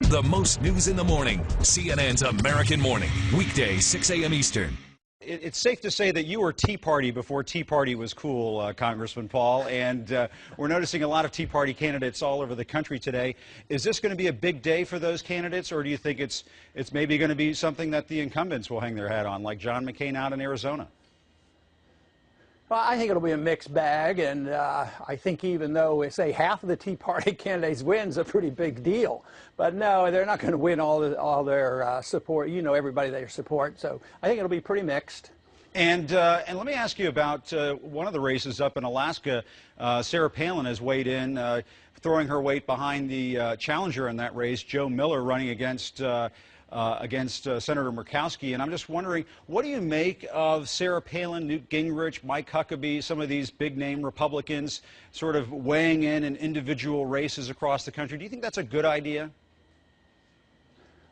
The most news in the morning. CNN's American Morning. Weekday, 6 a.m. Eastern. It's safe to say that you were Tea Party before Tea Party was cool, Congressman Paul, and we're noticing a lot of Tea Party candidates all over the country today. Is this going to be a big day for those candidates, or do you think it's maybe going to be something that the incumbents will hang their hat on, like John McCain out in Arizona? Well, I think it'll be a mixed bag, and I think even though, say, half of the Tea Party candidates wins a pretty big deal. But no, they're not going to win all their support, everybody they support. So I think it'll be pretty mixed. And let me ask you about one of the races up in Alaska. Sarah Palin has weighed in, throwing her weight behind the challenger in that race, Joe Miller, running against Senator Murkowski. And I'm just wondering, what do you make of Sarah Palin, Newt Gingrich, Mike Huckabee, some of these big-name Republicans sort of weighing in individual races across the country? Do you think that's a good idea?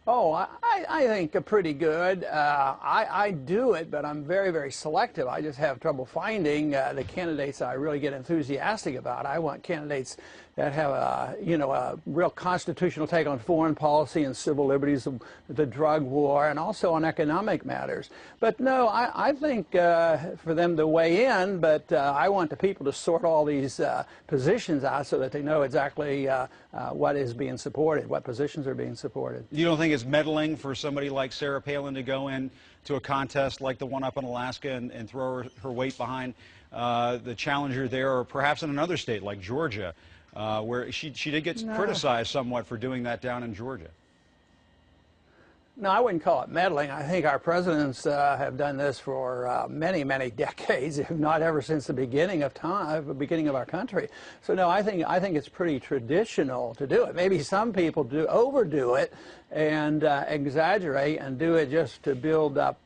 Oh, I think pretty good. I do it, but I'm very, very selective. I just have trouble finding the candidates I really get enthusiastic about. I want candidates that have a real constitutional take on foreign policy and civil liberties, the drug war, and also on economic matters. But no, I think for them to weigh in, but I want the people to sort all these positions out so that they know exactly what is being supported, what positions are being supported. You don't think it's meddling for somebody like Sarah Palin to go in to a contest like the one up in Alaska and throw her weight behind the challenger there, or perhaps in another state like Georgia, where she did get criticized somewhat for doing that down in Georgia? No, I wouldn't call it meddling. I think our presidents have done this for many, many decades, if not ever since the beginning of time, the beginning of our country. So no, I think it's pretty traditional to do it. Maybe some people do overdo it and exaggerate and do it just to build up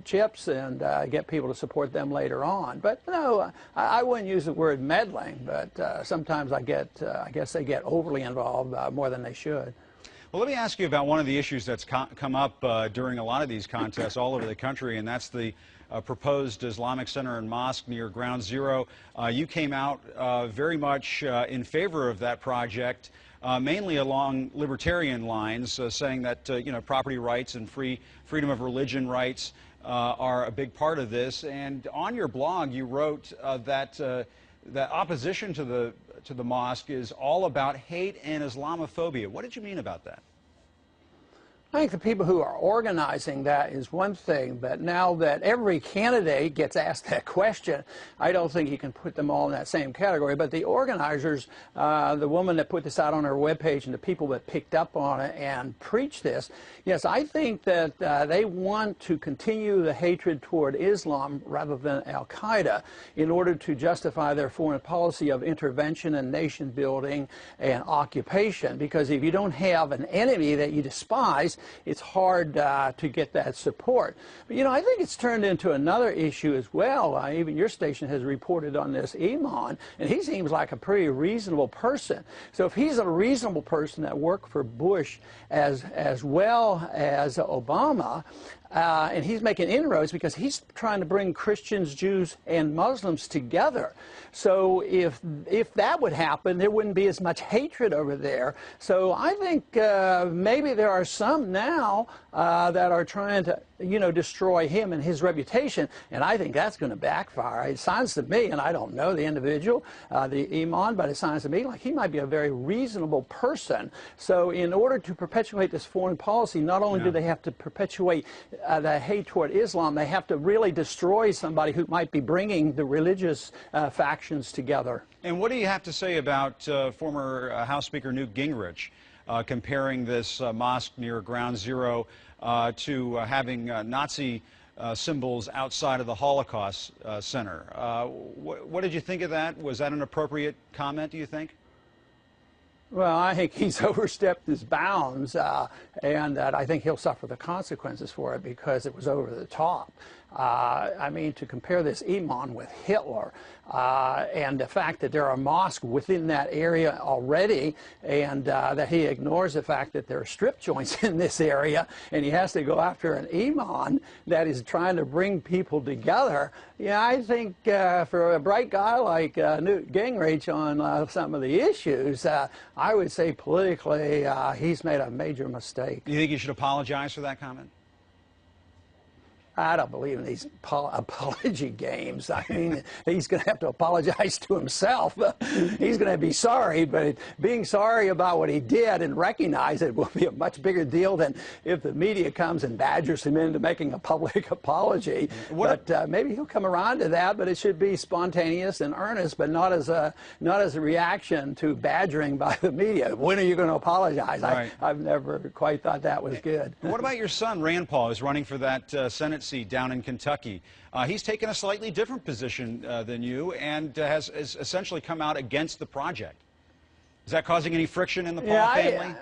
chips and get people to support them later on. But no, I wouldn't use the word meddling, but sometimes I guess they get overly involved more than they should. Well, let me ask you about one of the issues that's come up during a lot of these contests all over the country, and that's the proposed Islamic Center and Mosque near Ground Zero. You came out very much in favor of that project, mainly along libertarian lines, saying that property rights and freedom of religion rights are a big part of this. And on your blog, you wrote that opposition to the mosque is all about hate and Islamophobia. What did you mean about that? I think the people who are organizing that is one thing, but now that every candidate gets asked that question, I don't think you can put them all in that same category. But the organizers, the woman that put this out on her webpage and the people that picked up on it and preached this, yes, I think that they want to continue the hatred toward Islam rather than al-Qaeda in order to justify their foreign policy of intervention and nation building and occupation. Because if you don't have an enemy that you despise, it's hard to get that support. But, I think it's turned into another issue as well. Even your station has reported on this Iman, and he seems like a pretty reasonable person. So if he's a reasonable person that worked for Bush as well as Obama, and he's making inroads because he's trying to bring Christians, Jews, and Muslims together. So if that would happen, there wouldn't be as much hatred over there. So I think maybe there are some now that are trying to, destroy him and his reputation, and I think that's going to backfire. It sounds to me, and I don't know the individual, the Iman, but it sounds to me like he might be a very reasonable person. So in order to perpetuate this foreign policy, not only do they have to perpetuate the hate toward Islam, they have to really destroy somebody who might be bringing the religious factions together. And what do you have to say about former House Speaker Newt Gingrich comparing this mosque near Ground Zero to having Nazi symbols outside of the Holocaust Center? What did you think of that? Was that an appropriate comment, do you think? Well, I think he's overstepped his bounds, and that I think he'll suffer the consequences for it because it was over the top. I mean, to compare this imam with Hitler, and the fact that there are mosques within that area already, and that he ignores the fact that there are strip joints in this area, and he has to go after an imam that is trying to bring people together. Yeah, I think for a bright guy like Newt Gingrich on some of the issues, I would say politically he's made a major mistake. Do you think you should apologize for that comment? I don't believe in these apology games. I mean, he's going to have to apologize to himself. He's going to be sorry, but being sorry about what he did and recognize it will be a much bigger deal than if the media comes and badgers him into making a public apology. But maybe he'll come around to that, but it should be spontaneous and earnest, but not as a reaction to badgering by the media. When are you going to apologize? Right. I've never quite thought that was good. What about your son, Rand Paul, who's running for that Senate seat down in Kentucky? He's taken a slightly different position than you and has essentially come out against the project. Is that causing any friction in the Paul family?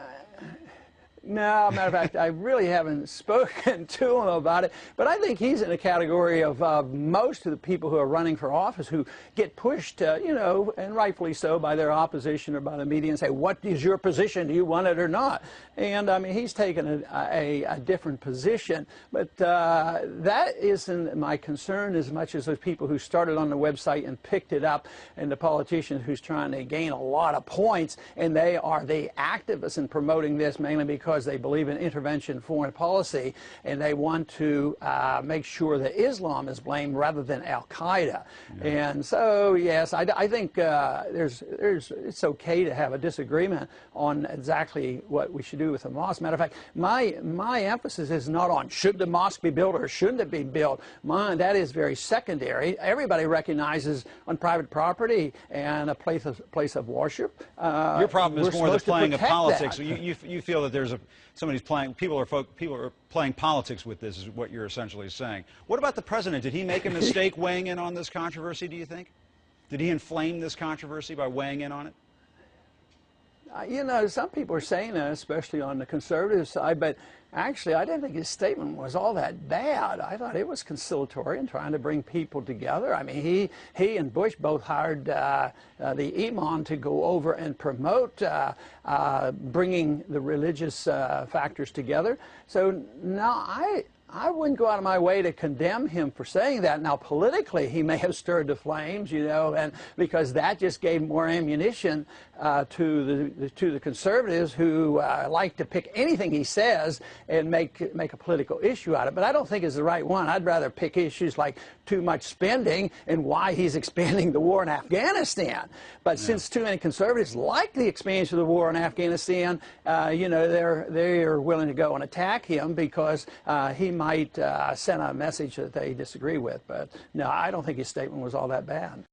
No, matter of fact, I really haven't spoken to him about it, but I think he's in a category of most of the people who are running for office who get pushed, you know, and rightfully so, by their opposition or by the media and say, what is your position? Do you want it or not? And, I mean, he's taken a different position, but that isn't my concern as much as those people who started on the website and picked it up, and the politicians who's trying to gain a lot of points, and they are the activists in promoting this mainly because they believe in intervention foreign policy, and they want to make sure that Islam is blamed rather than Al-Qaeda. Yeah. And so, yes, I think it's okay to have a disagreement on exactly what we should do with the mosque. Matter of fact, my emphasis is not on should the mosque be built or shouldn't it be built. That is very secondary. Everybody recognizes on private property and a place of worship. Your problem is more the playing of politics. That. You feel that there's somebody's playing. People are playing politics with this, is what you're essentially saying. What about the president? Did he make a mistake weighing in on this controversy, do you think? Did he inflame this controversy by weighing in on it? You know, some people are saying that, especially on the conservative side, but actually I didn't think his statement was all that bad. I thought it was conciliatory and trying to bring people together. I mean, he and Bush both hired the imam to go over and promote bringing the religious factors together. So now I wouldn't go out of my way to condemn him for saying that. Now, politically, he may have stirred the flames, you know, and because that just gave more ammunition to the conservatives who like to pick anything he says and make a political issue out of it. But I don't think it's the right one. I'd rather pick issues like too much spending and why he's expanding the war in Afghanistan. But since too many conservatives like the expansion of the war in Afghanistan, you know, they're willing to go and attack him because he might send a message that they disagree with. But no, I don't think his statement was all that bad.